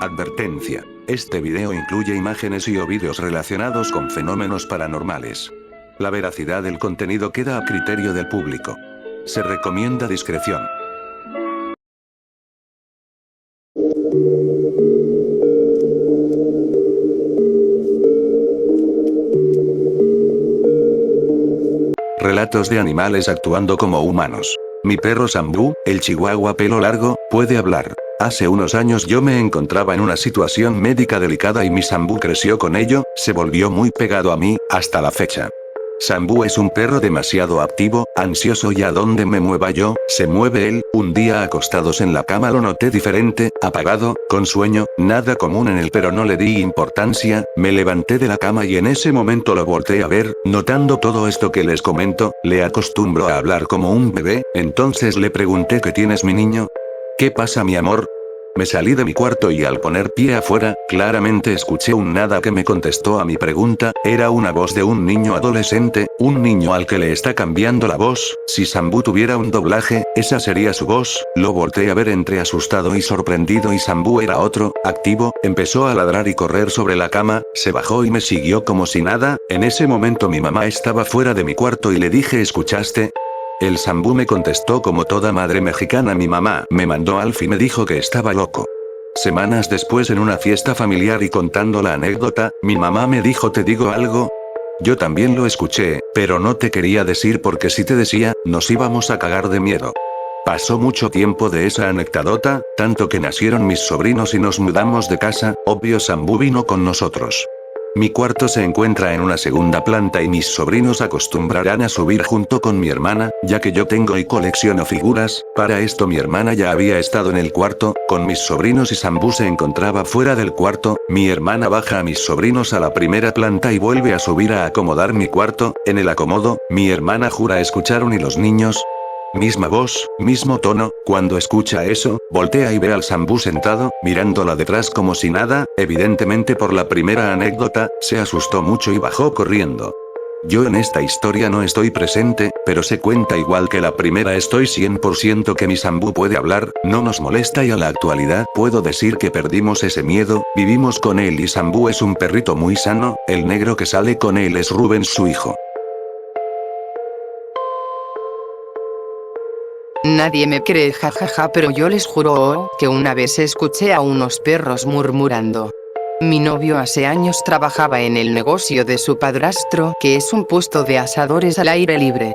Advertencia. Este video incluye imágenes y o vídeos relacionados con fenómenos paranormales. La veracidad del contenido queda a criterio del público. Se recomienda discreción. Relatos de animales actuando como humanos. Mi perro Sambu, el chihuahua pelo largo, puede hablar. Hace unos años yo me encontraba en una situación médica delicada y mi Sambu creció con ello, se volvió muy pegado a mí, hasta la fecha. Sambu es un perro demasiado activo, ansioso y a donde me mueva yo, se mueve él. Un día acostados en la cama lo noté diferente, apagado, con sueño, nada común en él, pero no le di importancia. Me levanté de la cama y en ese momento lo volteé a ver, notando todo esto que les comento. Le acostumbro a hablar como un bebé, entonces le pregunté: ¿qué tienes, mi niño? ¿Qué pasa, mi amor? Me salí de mi cuarto y al poner pie afuera, claramente escuché un nada que me contestó a mi pregunta. Era una voz de un niño adolescente, un niño al que le está cambiando la voz. Si Sambu tuviera un doblaje, esa sería su voz. Lo volteé a ver entre asustado y sorprendido y Sambu era otro, activo, empezó a ladrar y correr sobre la cama, se bajó y me siguió como si nada. En ese momento mi mamá estaba fuera de mi cuarto y le dije: ¿escuchaste? El Sambu me contestó como toda madre mexicana. Mi mamá me mandó Alf y me dijo que estaba loco. Semanas después, en una fiesta familiar y contando la anécdota, mi mamá me dijo: ¿te digo algo? Yo también lo escuché, pero no te quería decir porque si te decía, nos íbamos a cagar de miedo. Pasó mucho tiempo de esa anécdota, tanto que nacieron mis sobrinos y nos mudamos de casa. Obvio, Sambu vino con nosotros. Mi cuarto se encuentra en una segunda planta y mis sobrinos acostumbrarán a subir junto con mi hermana, ya que yo tengo y colecciono figuras. Para esto mi hermana ya había estado en el cuarto, con mis sobrinos y Sambu se encontraba fuera del cuarto. Mi hermana baja a mis sobrinos a la primera planta y vuelve a subir a acomodar mi cuarto. En el acomodo, mi hermana jura escucharon y los niños. Misma voz, mismo tono. Cuando escucha eso, voltea y ve al Sambu sentado, mirándola detrás como si nada. Evidentemente por la primera anécdota, se asustó mucho y bajó corriendo. Yo en esta historia no estoy presente, pero se cuenta igual que la primera. Estoy 100% que mi Sambu puede hablar, no nos molesta y a la actualidad puedo decir que perdimos ese miedo, vivimos con él y Sambu es un perrito muy sano. El negro que sale con él es Rubens, su hijo. Nadie me cree, jajaja, pero yo les juro que una vez escuché a unos perros murmurando. Mi novio hace años trabajaba en el negocio de su padrastro, que es un puesto de asadores al aire libre.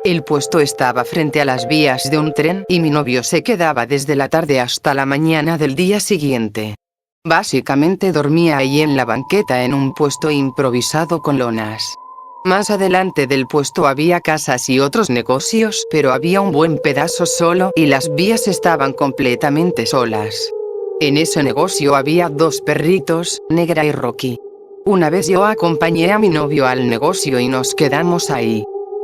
El puesto estaba frente a las vías de un tren y mi novio se quedaba desde la tarde hasta la mañana del día siguiente. Básicamente dormía ahí en la banqueta en un puesto improvisado con lonas. Más adelante del puesto había casas y otros negocios, pero había un buen pedazo solo y las vías estaban completamente solas. En ese negocio había dos perritos, Negra y Rocky. Una vez yo acompañé a mi novio al negocio y nos quedamos ahí.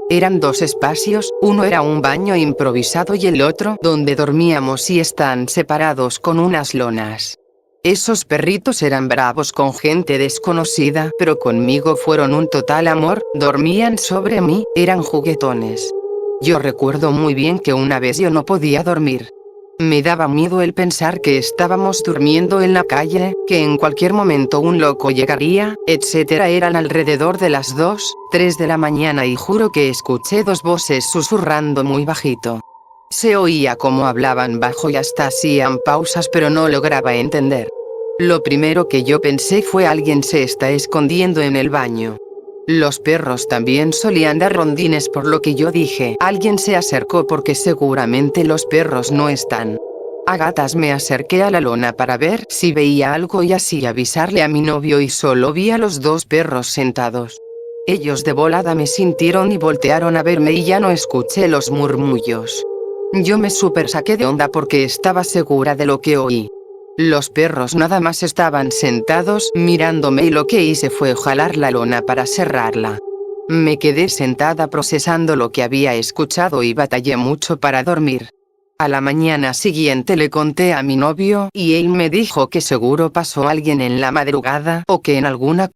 Eran dos espacios, uno era un baño improvisado y el otro donde dormíamos y están separados con unas lonas. Esos perritos eran bravos con gente desconocida, pero conmigo fueron un total amor, dormían sobre mí, eran juguetones. Yo recuerdo muy bien que una vez yo no podía dormir. Me daba miedo el pensar que estábamos durmiendo en la calle, que en cualquier momento un loco llegaría, etc. Eran alrededor de las 2, 3 de la mañana y juro que escuché dos voces susurrando muy bajito. Se oía como hablaban bajo y hasta hacían pausas, pero no lograba entender. Lo primero que yo pensé fue: alguien se está escondiendo en el baño. Los perros también solían dar rondines, por lo que yo dije: alguien se acercó porque seguramente los perros no están. A gatas me acerqué a la lona para ver si veía algo y así avisarle a mi novio y solo vi a los dos perros sentados. Ellos de volada me sintieron y voltearon a verme y ya no escuché los murmullos. Yo me super saqué de onda porque estaba segura de lo que oí. Los perros nada más estaban sentados mirándome y lo que hice fue jalar la lona para cerrarla. Me quedé sentada procesando lo que había escuchado y batallé mucho para dormir. A la mañana siguiente le conté a mi novio y él me dijo que seguro pasó alguien en la madrugada o que en alguna...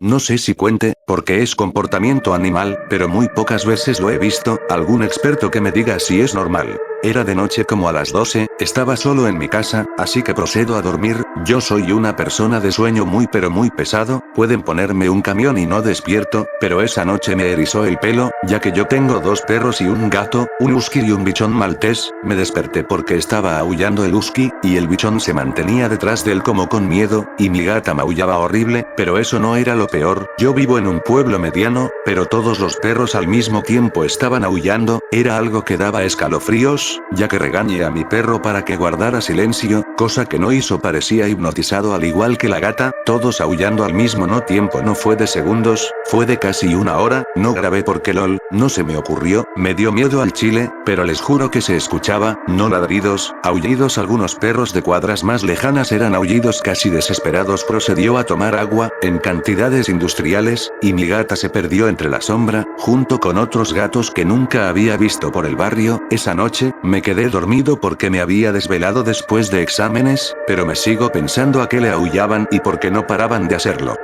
No sé si cuente, porque es comportamiento animal, pero muy pocas veces lo he visto. Algún experto que me diga si es normal. Era de noche como a las 12, estaba solo en mi casa, así que procedo a dormir. Yo soy una persona de sueño muy pero muy pesado, pueden ponerme un camión y no despierto, pero esa noche me erizó el pelo, ya que yo tengo 2 perros y un gato, un husky y un bichón maltés. Me desperté porque estaba aullando el husky, y el bichón se mantenía detrás de él como con miedo, y mi gata maullaba horrible, pero eso no era lo peor. Yo vivo en un pueblo mediano, pero todos los perros al mismo tiempo estaban aullando, era algo que daba escalofríos, ya que regañé a mi perro para que guardara silencio, cosa que no hizo, parecía hipnotizado al igual que la gata, todos aullando al mismo tiempo. No fue de segundos, fue de casi 1 hora, no grabé porque lol, no se me ocurrió, me dio miedo al chile, pero les juro que se escuchaba, no ladridos, aullidos. Algunos perros de cuadras más lejanas eran aullidos casi desesperados. Procedió a tomar agua, en cantidades industriales, y mi gata se perdió entre la sombra, junto con otros gatos que nunca había visto por el barrio. Esa noche, me quedé dormido porque me había desvelado después de exámenes, pero me sigo pensando a qué le aullaban y por qué no paraban de hacerlo.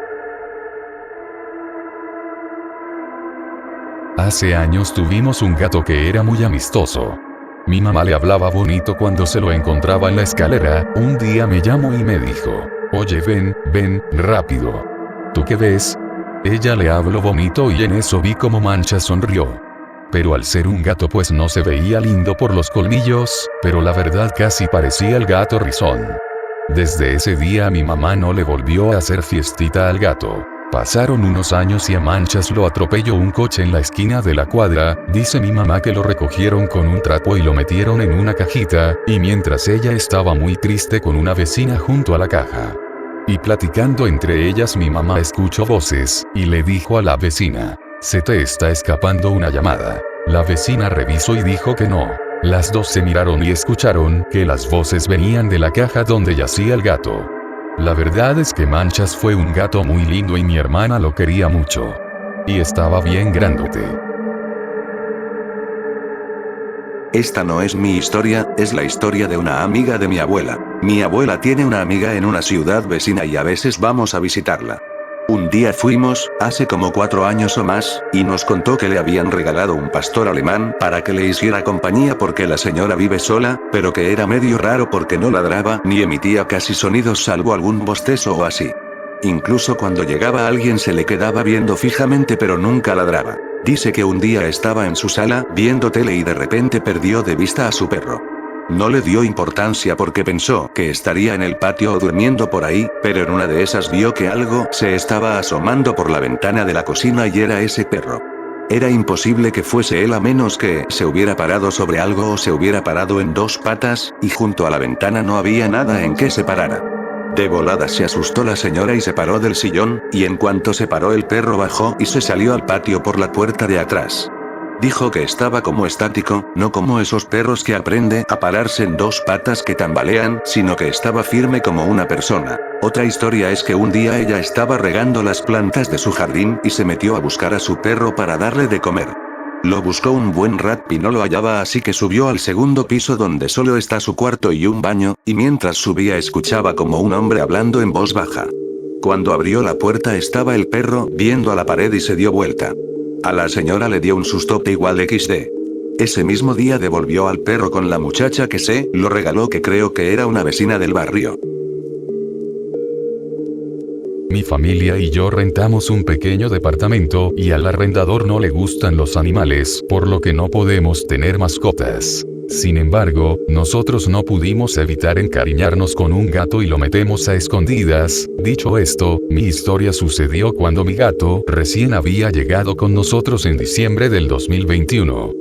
Hace años tuvimos un gato que era muy amistoso. Mi mamá le hablaba bonito cuando se lo encontraba en la escalera. Un día me llamó y me dijo: oye, ven, rápido. ¿Tú qué ves? Ella le habló bonito y en eso vi como Mancha sonrió. Pero al ser un gato pues no se veía lindo por los colmillos, pero la verdad casi parecía el gato rizón. Desde ese día mi mamá no le volvió a hacer fiestita al gato. Pasaron unos años y a Manchas lo atropelló un coche en la esquina de la cuadra. Dice mi mamá que lo recogieron con un trapo y lo metieron en una cajita, y mientras ella estaba muy triste con una vecina junto a la caja. Y platicando entre ellas mi mamá escuchó voces, y le dijo a la vecina: se te está escapando una llamada. La vecina revisó y dijo que no. Las dos se miraron y escucharon que las voces venían de la caja donde yacía el gato. La verdad es que Manchas fue un gato muy lindo y mi hermana lo quería mucho. Y estaba bien grandote. Esta no es mi historia, es la historia de una amiga de mi abuela. Mi abuela tiene una amiga en una ciudad vecina y a veces vamos a visitarla. Un día fuimos, hace como 4 años o más, y nos contó que le habían regalado un pastor alemán para que le hiciera compañía porque la señora vive sola, pero que era medio raro porque no ladraba ni emitía casi sonidos salvo algún bostezo o así. Incluso cuando llegaba alguien se le quedaba viendo fijamente pero nunca ladraba. Dice que un día estaba en su sala viendo tele y de repente perdió de vista a su perro. No le dio importancia porque pensó que estaría en el patio o durmiendo por ahí, pero en una de esas vio que algo se estaba asomando por la ventana de la cocina y era ese perro. Era imposible que fuese él a menos que se hubiera parado sobre algo o se hubiera parado en 2 patas, y junto a la ventana no había nada en que se parara. De volada se asustó la señora y se paró del sillón, y en cuanto se paró el perro bajó y se salió al patio por la puerta de atrás. Dijo que estaba como estático, no como esos perros que aprende a pararse en 2 patas que tambalean, sino que estaba firme como una persona. Otra historia es que un día ella estaba regando las plantas de su jardín y se metió a buscar a su perro para darle de comer. Lo buscó un buen rato y no lo hallaba, así que subió al 2.º piso donde solo está su cuarto y un baño, y mientras subía escuchaba como un hombre hablando en voz baja. Cuando abrió la puerta estaba el perro viendo a la pared y se dio vuelta. A la señora le dio un sustote igual XD. Ese mismo día devolvió al perro con la muchacha que se lo regaló, que creo que era una vecina del barrio. Mi familia y yo rentamos un pequeño departamento y al arrendador no le gustan los animales, por lo que no podemos tener mascotas. Sin embargo, nosotros no pudimos evitar encariñarnos con un gato y lo metemos a escondidas. Dicho esto, mi historia sucedió cuando mi gato recién había llegado con nosotros en diciembre del 2021.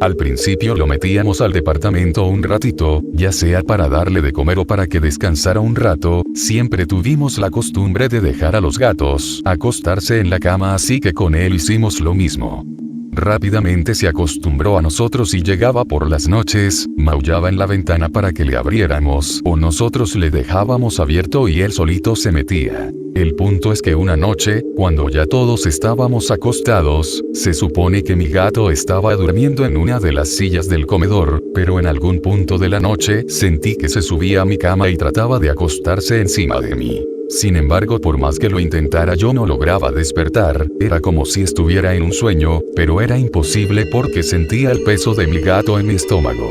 Al principio lo metíamos al departamento un ratito, ya sea para darle de comer o para que descansara un rato. Siempre tuvimos la costumbre de dejar a los gatos acostarse en la cama, así que con él hicimos lo mismo. Rápidamente se acostumbró a nosotros y llegaba por las noches, maullaba en la ventana para que le abriéramos, o nosotros le dejábamos abierto y él solito se metía. El punto es que una noche, cuando ya todos estábamos acostados, se supone que mi gato estaba durmiendo en una de las sillas del comedor, pero en algún punto de la noche sentí que se subía a mi cama y trataba de acostarse encima de mí. Sin embargo, por más que lo intentara yo no lograba despertar, era como si estuviera en un sueño, pero era imposible porque sentía el peso de mi gato en mi estómago.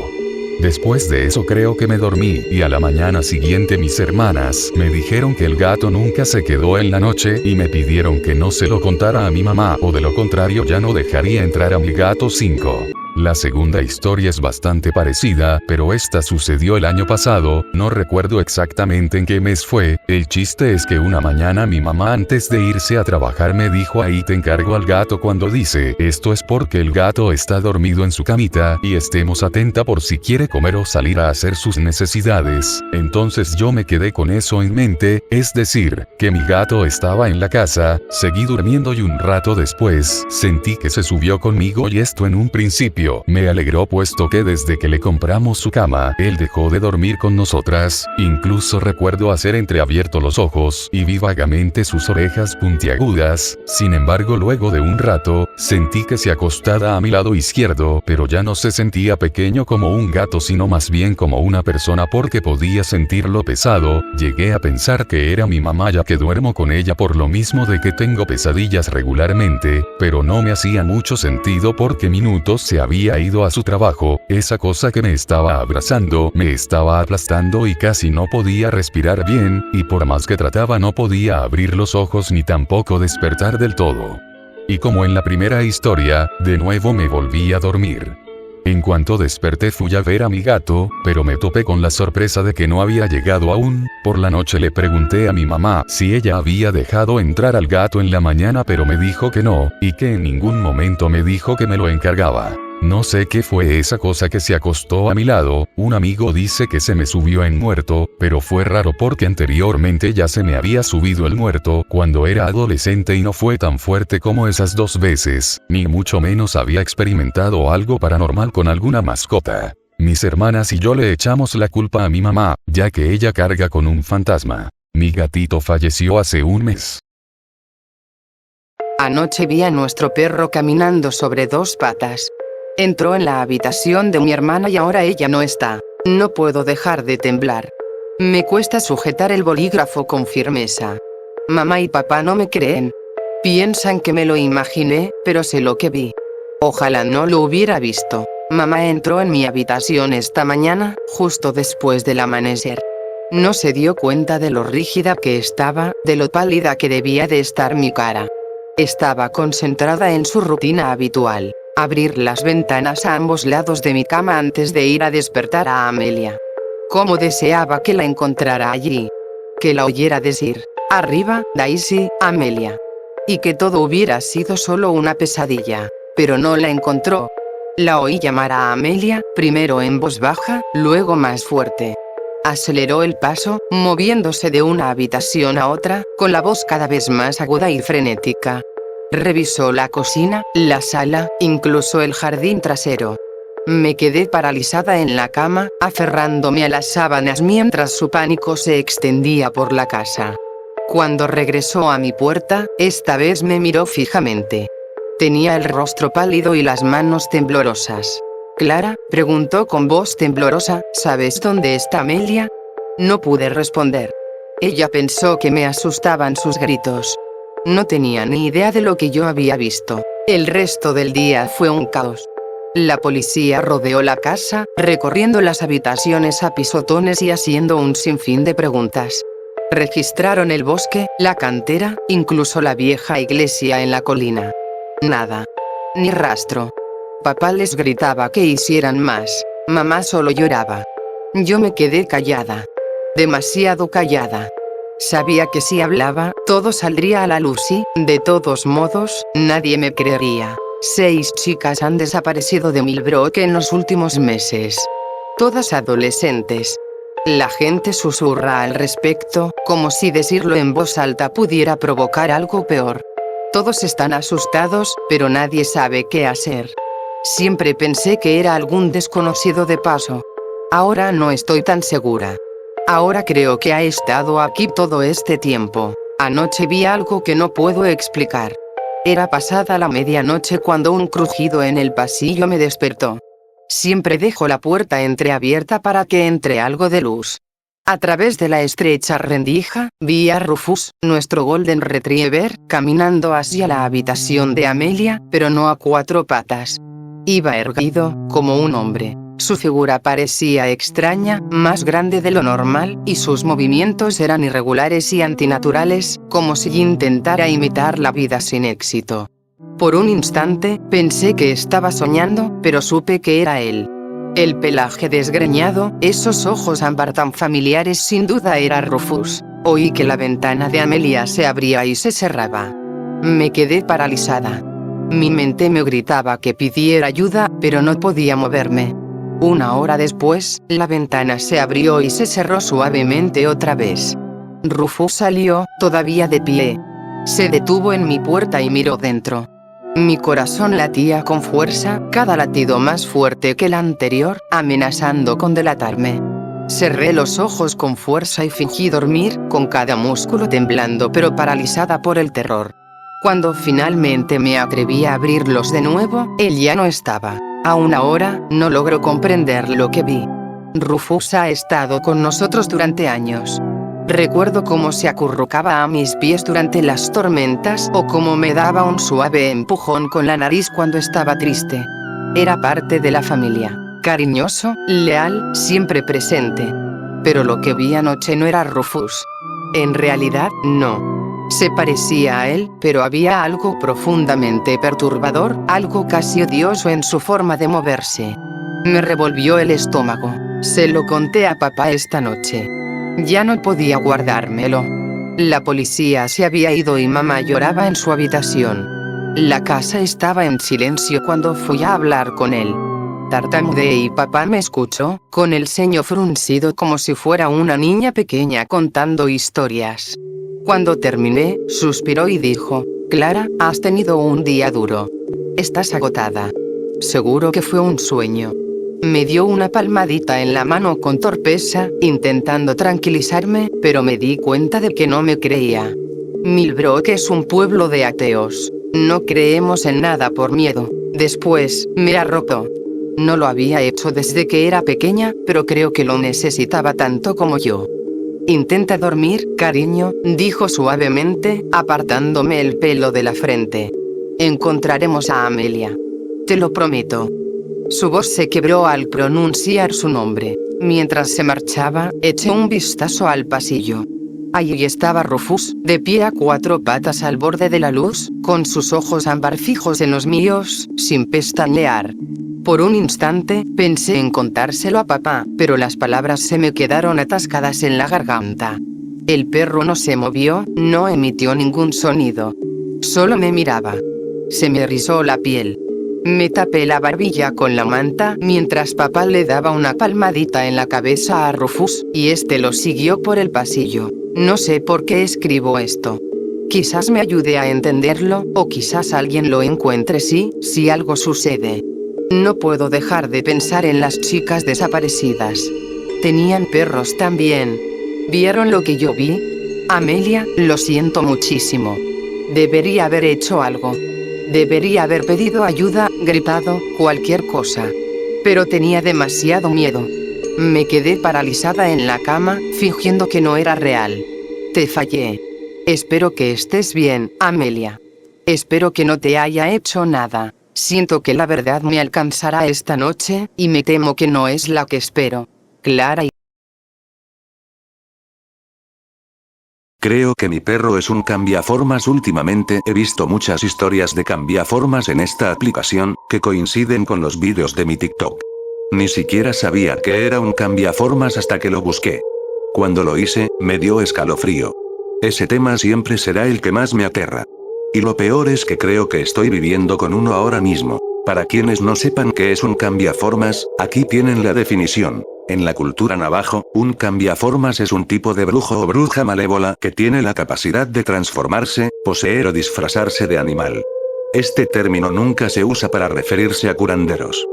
Después de eso creo que me dormí, y a la mañana siguiente mis hermanas me dijeron que el gato nunca se quedó en la noche, y me pidieron que no se lo contara a mi mamá, o de lo contrario ya no dejaría entrar a mi gato 5. La segunda historia es bastante parecida, pero esta sucedió el año pasado, no recuerdo exactamente en qué mes fue. El chiste es que una mañana mi mamá antes de irse a trabajar me dijo: ahí te encargo al gato. Cuando dice esto es porque el gato está dormido en su camita, y estemos atenta por si quiere comer o salir a hacer sus necesidades. Entonces yo me quedé con eso en mente, es decir, que mi gato estaba en la casa, seguí durmiendo y un rato después, sentí que se subió conmigo y esto en un principio me alegró puesto que desde que le compramos su cama, él dejó de dormir con nosotras, incluso recuerdo hacer entreabierto los ojos y vi vagamente sus orejas puntiagudas. Sin embargo, luego de un rato, sentí que se acostaba a mi lado izquierdo, pero ya no se sentía pequeño como un gato sino más bien como una persona porque podía sentirlo pesado. Llegué a pensar que era mi mamá ya que duermo con ella por lo mismo de que tengo pesadillas regularmente, pero no me hacía mucho sentido porque minutos se había ido a su trabajo, esa cosa que me estaba abrazando, me estaba aplastando y casi no podía respirar bien, y por más que trataba no podía abrir los ojos ni tampoco despertar del todo. Y como en la primera historia, de nuevo me volví a dormir. En cuanto desperté fui a ver a mi gato, pero me topé con la sorpresa de que no había llegado aún. Por la noche le pregunté a mi mamá si ella había dejado entrar al gato en la mañana, pero me dijo que no, y que en ningún momento me dijo que me lo encargaba. No sé qué fue esa cosa que se acostó a mi lado. Un amigo dice que se me subió en muerto, pero fue raro porque anteriormente ya se me había subido el muerto cuando era adolescente y no fue tan fuerte como esas 2 veces, ni mucho menos había experimentado algo paranormal con alguna mascota. Mis hermanas y yo le echamos la culpa a mi mamá, ya que ella carga con un fantasma. Mi gatito falleció hace un mes. Anoche vi a nuestro perro caminando sobre 2 patas. Entró en la habitación de mi hermana y ahora ella no está. No puedo dejar de temblar. Me cuesta sujetar el bolígrafo con firmeza. Mamá y papá no me creen. Piensan que me lo imaginé, pero sé lo que vi. Ojalá no lo hubiera visto. Mamá entró en mi habitación esta mañana, justo después del amanecer. No se dio cuenta de lo rígida que estaba, de lo pálida que debía de estar mi cara. Estaba concentrada en su rutina habitual. Abrir las ventanas a ambos lados de mi cama antes de ir a despertar a Amelia. Cómo deseaba que la encontrara allí. Que la oyera decir: arriba, Daisy, Amelia. Y que todo hubiera sido solo una pesadilla. Pero no la encontró. La oí llamar a Amelia, primero en voz baja, luego más fuerte. Aceleró el paso, moviéndose de una habitación a otra, con la voz cada vez más aguda y frenética. Revisó la cocina, la sala, incluso el jardín trasero. Me quedé paralizada en la cama, aferrándome a las sábanas mientras su pánico se extendía por la casa. Cuando regresó a mi puerta, esta vez me miró fijamente. Tenía el rostro pálido y las manos temblorosas. «Clara», preguntó con voz temblorosa, «¿sabes dónde está Amelia?». No pude responder. Ella pensó que me asustaban sus gritos. No tenía ni idea de lo que yo había visto. El resto del día fue un caos. La policía rodeó la casa, recorriendo las habitaciones a pisotones y haciendo un sinfín de preguntas. Registraron el bosque, la cantera, incluso la vieja iglesia en la colina. Nada. Ni rastro. Papá les gritaba que hicieran más. Mamá solo lloraba. Yo me quedé callada. Demasiado callada. Sabía que si hablaba, todo saldría a la luz y, de todos modos, nadie me creería. 6 chicas han desaparecido de Millbrook en los últimos meses. Todas adolescentes. La gente susurra al respecto, como si decirlo en voz alta pudiera provocar algo peor. Todos están asustados, pero nadie sabe qué hacer. Siempre pensé que era algún desconocido de paso. Ahora no estoy tan segura. Ahora creo que ha estado aquí todo este tiempo. Anoche vi algo que no puedo explicar. Era pasada la medianoche cuando un crujido en el pasillo me despertó. Siempre dejo la puerta entreabierta para que entre algo de luz. A través de la estrecha rendija, vi a Rufus, nuestro Golden Retriever, caminando hacia la habitación de Amelia, pero no a 4 patas. Iba erguido, como un hombre. Su figura parecía extraña, más grande de lo normal, y sus movimientos eran irregulares y antinaturales, como si intentara imitar la vida sin éxito. Por un instante, pensé que estaba soñando, pero supe que era él. El pelaje desgreñado, esos ojos ámbar tan familiares, sin duda era Rufus. Oí que la ventana de Amelia se abría y se cerraba. Me quedé paralizada. Mi mente me gritaba que pidiera ayuda, pero no podía moverme. Una hora después, la ventana se abrió y se cerró suavemente otra vez. Rufus salió, todavía de pie. Se detuvo en mi puerta y miró dentro. Mi corazón latía con fuerza, cada latido más fuerte que el anterior, amenazando con delatarme. Cerré los ojos con fuerza y fingí dormir, con cada músculo temblando pero paralizada por el terror. Cuando finalmente me atreví a abrirlos de nuevo, él ya no estaba. Aún ahora, no logro comprender lo que vi. Rufus ha estado con nosotros durante años. Recuerdo cómo se acurrucaba a mis pies durante las tormentas o cómo me daba un suave empujón con la nariz cuando estaba triste. Era parte de la familia, cariñoso, leal, siempre presente. Pero lo que vi anoche no era Rufus. En realidad, no. Se parecía a él, pero había algo profundamente perturbador, algo casi odioso en su forma de moverse. Me revolvió el estómago. Se lo conté a papá esta noche. Ya no podía guardármelo. La policía se había ido y mamá lloraba en su habitación. La casa estaba en silencio cuando fui a hablar con él. Tartamudeé y papá me escuchó, con el ceño fruncido como si fuera una niña pequeña contando historias. Cuando terminé, suspiró y dijo: Clara, has tenido un día duro. Estás agotada. Seguro que fue un sueño. Me dio una palmadita en la mano con torpeza, intentando tranquilizarme, pero me di cuenta de que no me creía. Millbrook es un pueblo de ateos. No creemos en nada por miedo. Después, me arropó. No lo había hecho desde que era pequeña, pero creo que lo necesitaba tanto como yo. Intenta dormir, cariño, dijo suavemente, apartándome el pelo de la frente. Encontraremos a Amelia. Te lo prometo. Su voz se quebró al pronunciar su nombre. Mientras se marchaba, eché un vistazo al pasillo. Allí estaba Rufus, de pie a cuatro patas al borde de la luz, con sus ojos ámbar fijos en los míos, sin pestañear. Por un instante, pensé en contárselo a papá, pero las palabras se me quedaron atascadas en la garganta. El perro no se movió, no emitió ningún sonido. Solo me miraba. Se me erizó la piel. Me tapé la barbilla con la manta mientras papá le daba una palmadita en la cabeza a Rufus, y este lo siguió por el pasillo. No sé por qué escribo esto. Quizás me ayude a entenderlo, o quizás alguien lo encuentre si algo sucede. No puedo dejar de pensar en las chicas desaparecidas. Tenían perros también. ¿Vieron lo que yo vi? Amelia, lo siento muchísimo. Debería haber hecho algo. Debería haber pedido ayuda, gritado, cualquier cosa. Pero tenía demasiado miedo. Me quedé paralizada en la cama, fingiendo que no era real. Te fallé. Espero que estés bien, Amelia. Espero que no te haya hecho nada. Siento que la verdad me alcanzará esta noche, y me temo que no es la que espero. Clara. Creo que mi perro es un cambiaformas. Últimamente he visto muchas historias de cambiaformas en esta aplicación, que coinciden con los vídeos de mi TikTok. Ni siquiera sabía que era un cambiaformas hasta que lo busqué. Cuando lo hice, me dio escalofrío. Ese tema siempre será el que más me aterra. Y lo peor es que creo que estoy viviendo con uno ahora mismo. Para quienes no sepan qué es un cambiaformas, aquí tienen la definición. En la cultura navajo, un cambiaformas es un tipo de brujo o bruja malévola que tiene la capacidad de transformarse, poseer o disfrazarse de animal. Este término nunca se usa para referirse a curanderos.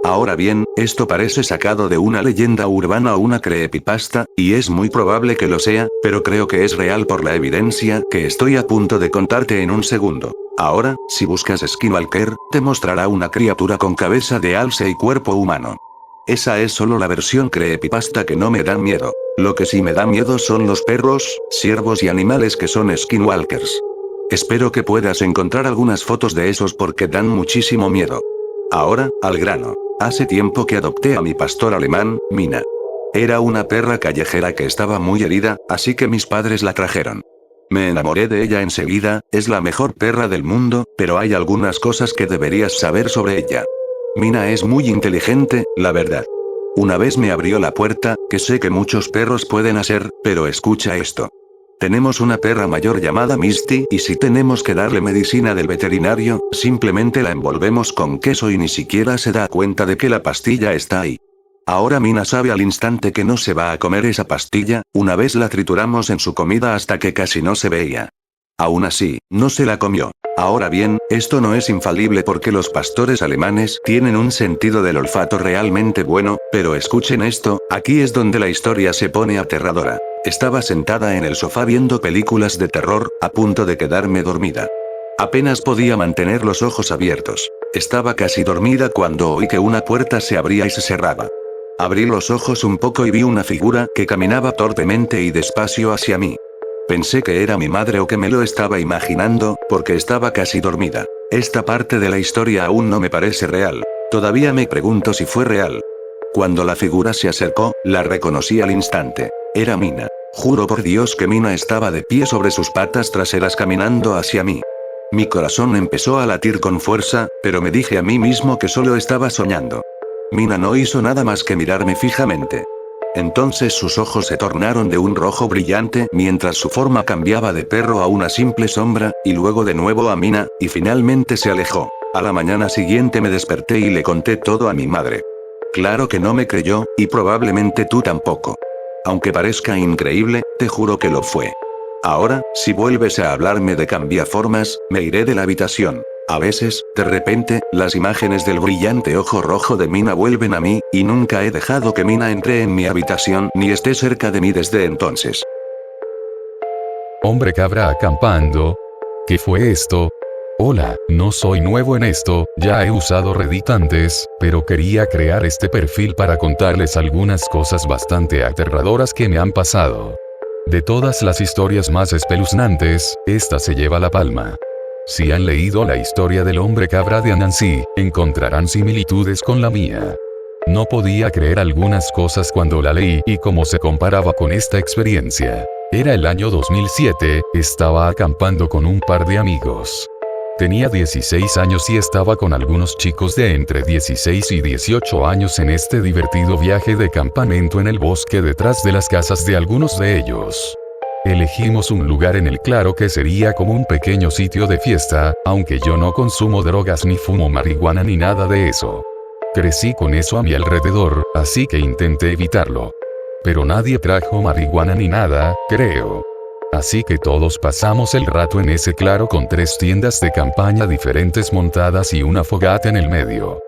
Ahora bien, esto parece sacado de una leyenda urbana o una creepypasta, y es muy probable que lo sea, pero creo que es real por la evidencia que estoy a punto de contarte en un segundo. Ahora, si buscas Skinwalker, te mostrará una criatura con cabeza de alce y cuerpo humano. Esa es solo la versión creepypasta que no me dan miedo. Lo que sí me da miedo son los perros, ciervos y animales que son Skinwalkers. Espero que puedas encontrar algunas fotos de esos porque dan muchísimo miedo. Ahora, al grano. Hace tiempo que adopté a mi pastor alemán, Mina. Era una perra callejera que estaba muy herida, así que mis padres la trajeron. Me enamoré de ella enseguida, es la mejor perra del mundo, pero hay algunas cosas que deberías saber sobre ella. Mina es muy inteligente, la verdad. Una vez me abrió la puerta, que sé que muchos perros pueden hacer, pero escucha esto. Tenemos una perra mayor llamada Misty, y si tenemos que darle medicina del veterinario, simplemente la envolvemos con queso y ni siquiera se da cuenta de que la pastilla está ahí. Ahora Mina sabe al instante que no se va a comer esa pastilla, una vez la trituramos en su comida hasta que casi no se veía. Aún así, no se la comió. Ahora bien, esto no es infalible porque los pastores alemanes tienen un sentido del olfato realmente bueno, pero escuchen esto, aquí es donde la historia se pone aterradora. Estaba sentada en el sofá viendo películas de terror, a punto de quedarme dormida. Apenas podía mantener los ojos abiertos. Estaba casi dormida cuando oí que una puerta se abría y se cerraba. Abrí los ojos un poco y vi una figura que caminaba torpemente y despacio hacia mí. Pensé que era mi madre o que me lo estaba imaginando, porque estaba casi dormida. Esta parte de la historia aún no me parece real. Todavía me pregunto si fue real. Cuando la figura se acercó, la reconocí al instante. Era Mina. Juro por Dios que Mina estaba de pie sobre sus patas traseras caminando hacia mí. Mi corazón empezó a latir con fuerza, pero me dije a mí mismo que solo estaba soñando. Mina no hizo nada más que mirarme fijamente. Entonces sus ojos se tornaron de un rojo brillante mientras su forma cambiaba de perro a una simple sombra, y luego de nuevo a Mina, y finalmente se alejó. A la mañana siguiente me desperté y le conté todo a mi madre. Claro que no me creyó, y probablemente tú tampoco. Aunque parezca increíble, te juro que lo fue. Ahora, si vuelves a hablarme de cambiaformas, me iré de la habitación. A veces, de repente, las imágenes del brillante ojo rojo de Mina vuelven a mí, y nunca he dejado que Mina entre en mi habitación ni esté cerca de mí desde entonces. Hombre cabra acampando. ¿Qué fue esto? Hola, no soy nuevo en esto, ya he usado Reddit antes, pero quería crear este perfil para contarles algunas cosas bastante aterradoras que me han pasado. De todas las historias más espeluznantes, esta se lleva la palma. Si han leído la historia del hombre cabra de Anansi, encontrarán similitudes con la mía. No podía creer algunas cosas cuando la leí y cómo se comparaba con esta experiencia. Era el año 2007, estaba acampando con un par de amigos. Tenía 16 años y estaba con algunos chicos de entre 16 y 18 años en este divertido viaje de campamento en el bosque detrás de las casas de algunos de ellos. Elegimos un lugar en el claro que sería como un pequeño sitio de fiesta, aunque yo no consumo drogas ni fumo marihuana ni nada de eso. Crecí con eso a mi alrededor, así que intenté evitarlo. Pero nadie trajo marihuana ni nada, creo. Así que todos pasamos el rato en ese claro con 3 tiendas de campaña diferentes montadas y una fogata en el medio.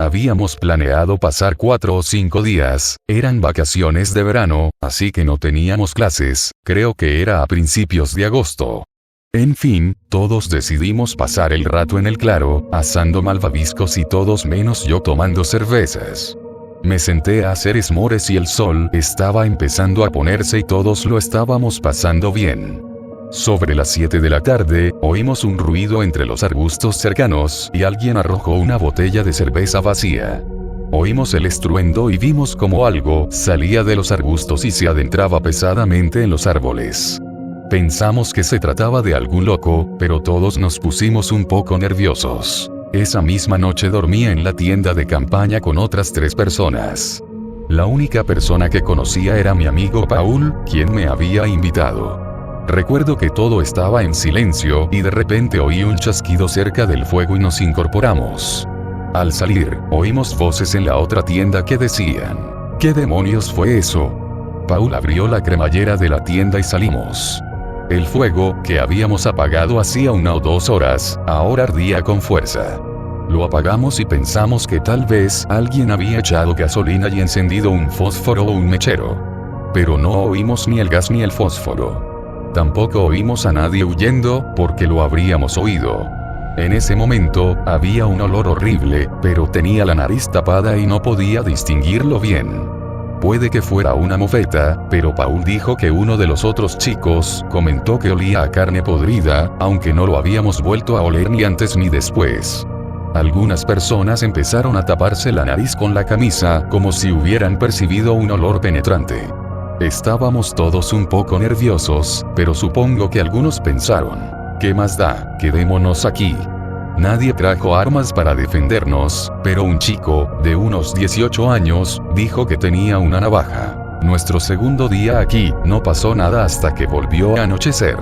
Habíamos planeado pasar 4 o 5 días, eran vacaciones de verano, así que no teníamos clases, creo que era a principios de agosto. En fin, todos decidimos pasar el rato en el claro, asando malvaviscos y todos menos yo tomando cervezas. Me senté a hacer s'mores y el sol estaba empezando a ponerse y todos lo estábamos pasando bien. Sobre las 7 de la tarde, oímos un ruido entre los arbustos cercanos y alguien arrojó una botella de cerveza vacía. Oímos el estruendo y vimos como algo salía de los arbustos y se adentraba pesadamente en los árboles. Pensamos que se trataba de algún loco, pero todos nos pusimos un poco nerviosos. Esa misma noche dormía en la tienda de campaña con otras 3 personas. La única persona que conocía era mi amigo Paul, quien me había invitado. Recuerdo que todo estaba en silencio y de repente oí un chasquido cerca del fuego y nos incorporamos. Al salir, oímos voces en la otra tienda que decían: ¿qué demonios fue eso? Paul abrió la cremallera de la tienda y salimos. El fuego, que habíamos apagado hacía 1 o 2 horas, ahora ardía con fuerza. Lo apagamos y pensamos que tal vez alguien había echado gasolina y encendido un fósforo o un mechero. Pero no oímos ni el gas ni el fósforo. Tampoco oímos a nadie huyendo, porque lo habríamos oído. En ese momento, había un olor horrible, pero tenía la nariz tapada y no podía distinguirlo bien. Puede que fuera una mofeta, pero Paul dijo que uno de los otros chicos comentó que olía a carne podrida, aunque no lo habíamos vuelto a oler ni antes ni después. Algunas personas empezaron a taparse la nariz con la camisa, como si hubieran percibido un olor penetrante. Estábamos todos un poco nerviosos, pero supongo que algunos pensaron: ¿qué más da? Quedémonos aquí. Nadie trajo armas para defendernos, pero un chico, de unos 18 años, dijo que tenía una navaja. Nuestro segundo día aquí, no pasó nada hasta que volvió a anochecer.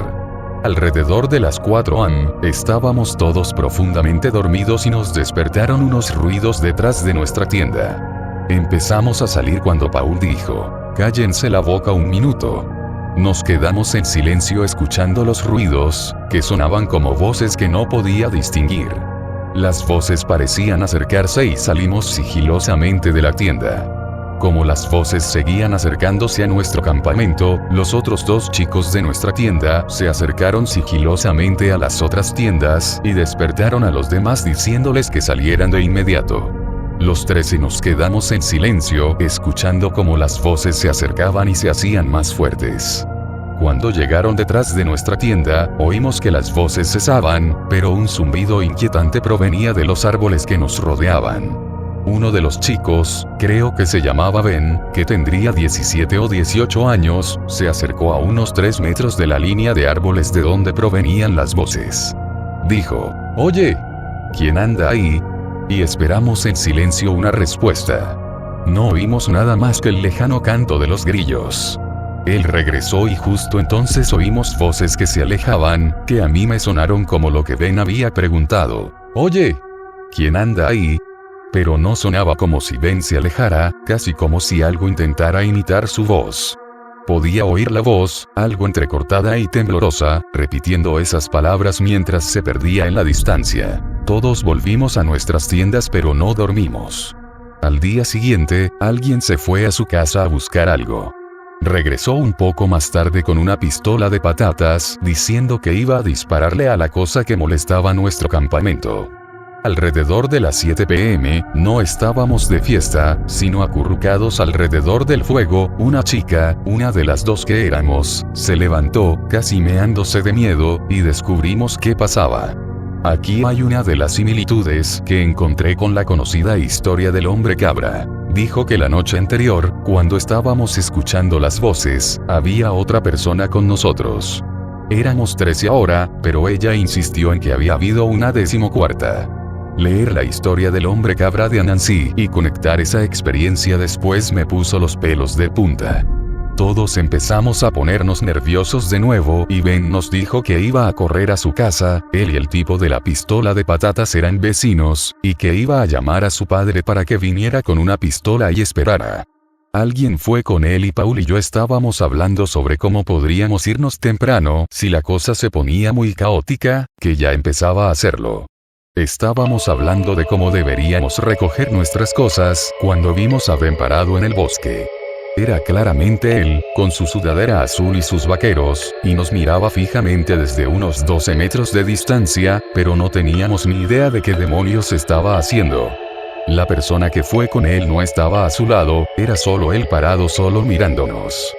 Alrededor de las 4 am, estábamos todos profundamente dormidos y nos despertaron unos ruidos detrás de nuestra tienda. Empezamos a salir cuando Paul dijo: cállense la boca un minuto. Nos quedamos en silencio escuchando los ruidos, que sonaban como voces que no podía distinguir. Las voces parecían acercarse y salimos sigilosamente de la tienda. Como las voces seguían acercándose a nuestro campamento, los otros 2 chicos de nuestra tienda se acercaron sigilosamente a las otras tiendas y despertaron a los demás diciéndoles que salieran de inmediato. Los 13 nos quedamos en silencio, escuchando cómo las voces se acercaban y se hacían más fuertes. Cuando llegaron detrás de nuestra tienda, oímos que las voces cesaban, pero un zumbido inquietante provenía de los árboles que nos rodeaban. Uno de los chicos, creo que se llamaba Ben, que tendría 17 o 18 años, se acercó a unos 3 metros de la línea de árboles de donde provenían las voces. Dijo: oye, ¿quién anda ahí? Y esperamos en silencio una respuesta. No oímos nada más que el lejano canto de los grillos. Él regresó y justo entonces oímos voces que se alejaban, que a mí me sonaron como lo que Ben había preguntado: oye, ¿quién anda ahí? Pero no sonaba como si Ben se alejara, casi como si algo intentara imitar su voz. Podía oír la voz, algo entrecortada y temblorosa, repitiendo esas palabras mientras se perdía en la distancia. Todos volvimos a nuestras tiendas pero no dormimos. Al día siguiente, alguien se fue a su casa a buscar algo. Regresó un poco más tarde con una pistola de patatas, diciendo que iba a dispararle a la cosa que molestaba nuestro campamento. Alrededor de las 7 p.m., no estábamos de fiesta, sino acurrucados alrededor del fuego. Una chica, una de las 2 que éramos, se levantó, casi meándose de miedo, y descubrimos qué pasaba. Aquí hay una de las similitudes que encontré con la conocida historia del hombre cabra. Dijo que la noche anterior, cuando estábamos escuchando las voces, había otra persona con nosotros. Éramos 13 ahora, pero ella insistió en que había habido una 14ª. Leer la historia del hombre cabra de Anansi y conectar esa experiencia después me puso los pelos de punta. Todos empezamos a ponernos nerviosos de nuevo y Ben nos dijo que iba a correr a su casa. Él y el tipo de la pistola de patatas eran vecinos, y que iba a llamar a su padre para que viniera con una pistola y esperara. Alguien fue con él y Paul y yo estábamos hablando sobre cómo podríamos irnos temprano si la cosa se ponía muy caótica, que ya empezaba a hacerlo. Estábamos hablando de cómo deberíamos recoger nuestras cosas, cuando vimos a Ben parado en el bosque. Era claramente él, con su sudadera azul y sus vaqueros, y nos miraba fijamente desde unos 12 metros de distancia, pero no teníamos ni idea de qué demonios estaba haciendo. La persona que fue con él no estaba a su lado, era solo él parado solo mirándonos.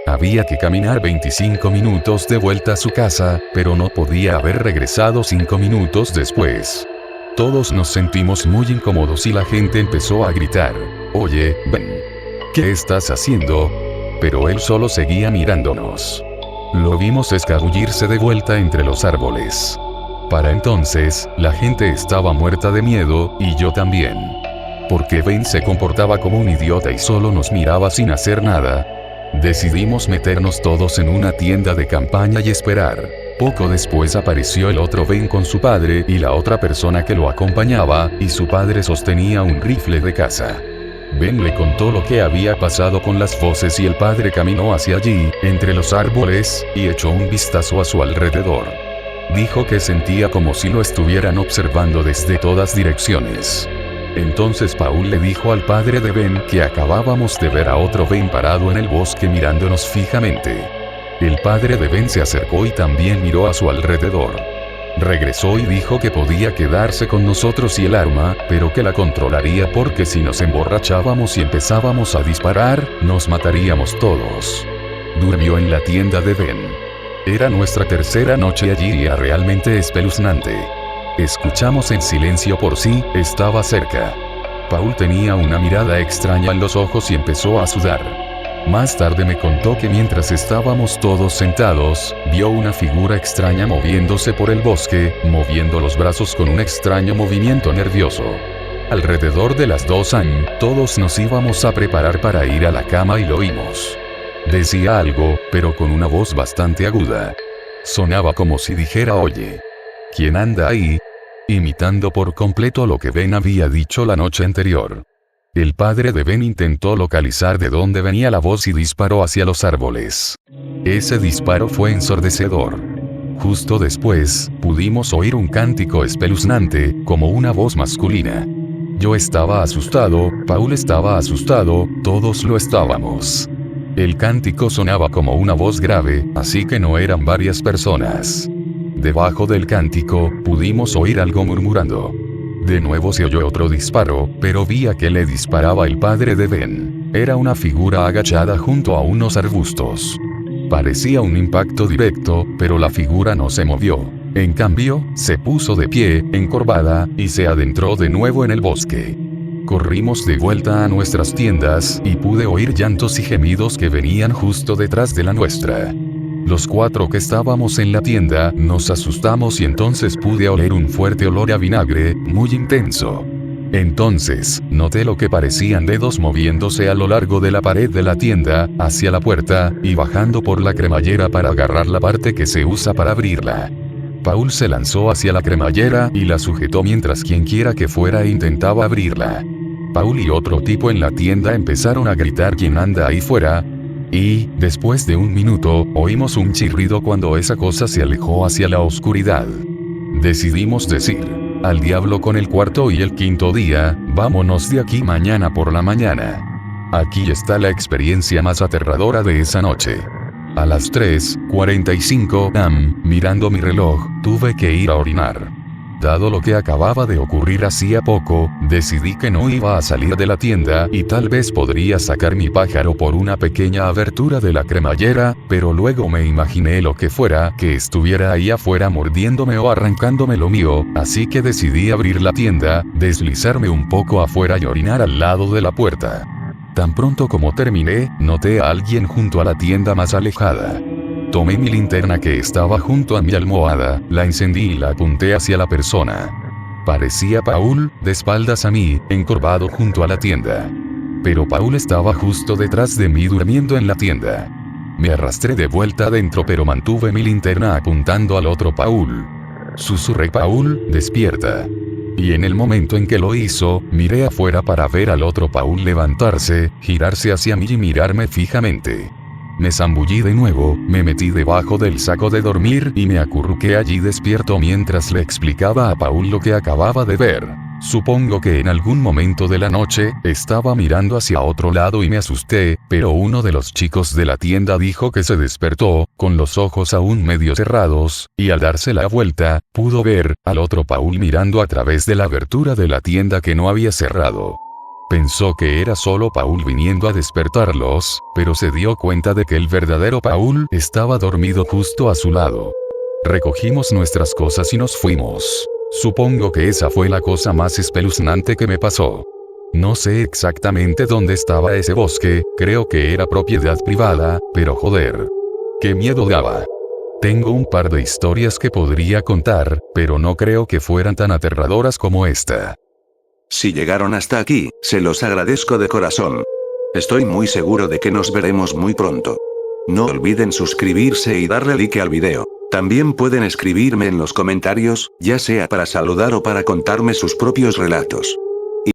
Había que caminar 25 minutos de vuelta a su casa, pero no podía haber regresado 5 minutos después. Todos nos sentimos muy incómodos y la gente empezó a gritar: oye, Ben, ¿qué estás haciendo? Pero él solo seguía mirándonos. Lo vimos escabullirse de vuelta entre los árboles. Para entonces, la gente estaba muerta de miedo, y yo también. Porque Ben se comportaba como un idiota y solo nos miraba sin hacer nada. Decidimos meternos todos en una tienda de campaña y esperar. Poco después apareció el otro Ben con su padre y la otra persona que lo acompañaba, y su padre sostenía un rifle de caza. Ben le contó lo que había pasado con las voces y el padre caminó hacia allí, entre los árboles, y echó un vistazo a su alrededor. Dijo que sentía como si lo estuvieran observando desde todas direcciones. Entonces Paul le dijo al padre de Ben que acabábamos de ver a otro Ben parado en el bosque mirándonos fijamente. El padre de Ben se acercó y también miró a su alrededor. Regresó y dijo que podía quedarse con nosotros y el arma, pero que la controlaría porque si nos emborrachábamos y empezábamos a disparar, nos mataríamos todos. Durmió en la tienda de Ben. Era nuestra tercera noche allí y era realmente espeluznante. Escuchamos en silencio por si estaba cerca. Paul tenía una mirada extraña en los ojos y empezó a sudar. Más tarde me contó que mientras estábamos todos sentados, vio una figura extraña moviéndose por el bosque, moviendo los brazos con un extraño movimiento nervioso. Alrededor de las 2 am, todos nos íbamos a preparar para ir a la cama y lo oímos. Decía algo, pero con una voz bastante aguda. Sonaba como si dijera: oye, ¿quién anda ahí? Imitando por completo lo que Ben había dicho la noche anterior. El padre de Ben intentó localizar de dónde venía la voz y disparó hacia los árboles. Ese disparo fue ensordecedor. Justo después, pudimos oír un cántico espeluznante, como una voz masculina. Yo estaba asustado, Paul estaba asustado, todos lo estábamos. El cántico sonaba como una voz grave, así que no eran varias personas. Debajo del cántico, pudimos oír algo murmurando. De nuevo se oyó otro disparo, pero vi a que le disparaba el padre de Ben. Era una figura agachada junto a unos arbustos. Parecía un impacto directo, pero la figura no se movió. En cambio, se puso de pie, encorvada, y se adentró de nuevo en el bosque. Corrimos de vuelta a nuestras tiendas, y pude oír llantos y gemidos que venían justo detrás de la nuestra. Los 4 que estábamos en la tienda, nos asustamos y entonces pude oler un fuerte olor a vinagre, muy intenso. Entonces, noté lo que parecían dedos moviéndose a lo largo de la pared de la tienda, hacia la puerta, y bajando por la cremallera para agarrar la parte que se usa para abrirla. Paul se lanzó hacia la cremallera y la sujetó mientras quienquiera que fuera intentaba abrirla. Paul y otro tipo en la tienda empezaron a gritar: ¿quién anda ahí fuera? Y, después de un minuto, oímos un chirrido cuando esa cosa se alejó hacia la oscuridad. Decidimos decir: al diablo con el cuarto y el quinto día, vámonos de aquí mañana por la mañana. Aquí está la experiencia más aterradora de esa noche. A las 3:45 am, mirando mi reloj, tuve que ir a orinar. Dado lo que acababa de ocurrir hacía poco, decidí que no iba a salir de la tienda y tal vez podría sacar mi pájaro por una pequeña abertura de la cremallera, pero luego me imaginé lo que fuera que estuviera ahí afuera mordiéndome o arrancándome lo mío, así que decidí abrir la tienda, deslizarme un poco afuera y orinar al lado de la puerta. Tan pronto como terminé, noté a alguien junto a la tienda más alejada. Tomé mi linterna que estaba junto a mi almohada, la encendí y la apunté hacia la persona. Parecía Paul, de espaldas a mí, encorvado junto a la tienda. Pero Paul estaba justo detrás de mí durmiendo en la tienda. Me arrastré de vuelta adentro pero mantuve mi linterna apuntando al otro Paul. Susurré: Paul, despierta. Y en el momento en que lo hizo, miré afuera para ver al otro Paul levantarse, girarse hacia mí y mirarme fijamente. Me zambullí de nuevo, me metí debajo del saco de dormir y me acurruqué allí despierto mientras le explicaba a Paul lo que acababa de ver. Supongo que en algún momento de la noche, estaba mirando hacia otro lado y me asusté, pero uno de los chicos de la tienda dijo que se despertó, con los ojos aún medio cerrados, y al darse la vuelta, pudo ver al otro Paul mirando a través de la abertura de la tienda que no había cerrado. Pensó que era solo Paul viniendo a despertarlos, pero se dio cuenta de que el verdadero Paul estaba dormido justo a su lado. Recogimos nuestras cosas y nos fuimos. Supongo que esa fue la cosa más espeluznante que me pasó. No sé exactamente dónde estaba ese bosque, creo que era propiedad privada, pero joder. ¡Qué miedo daba! Tengo un par de historias que podría contar, pero no creo que fueran tan aterradoras como esta. Si llegaron hasta aquí, se los agradezco de corazón. Estoy muy seguro de que nos veremos muy pronto. No olviden suscribirse y darle like al video. También pueden escribirme en los comentarios, ya sea para saludar o para contarme sus propios relatos.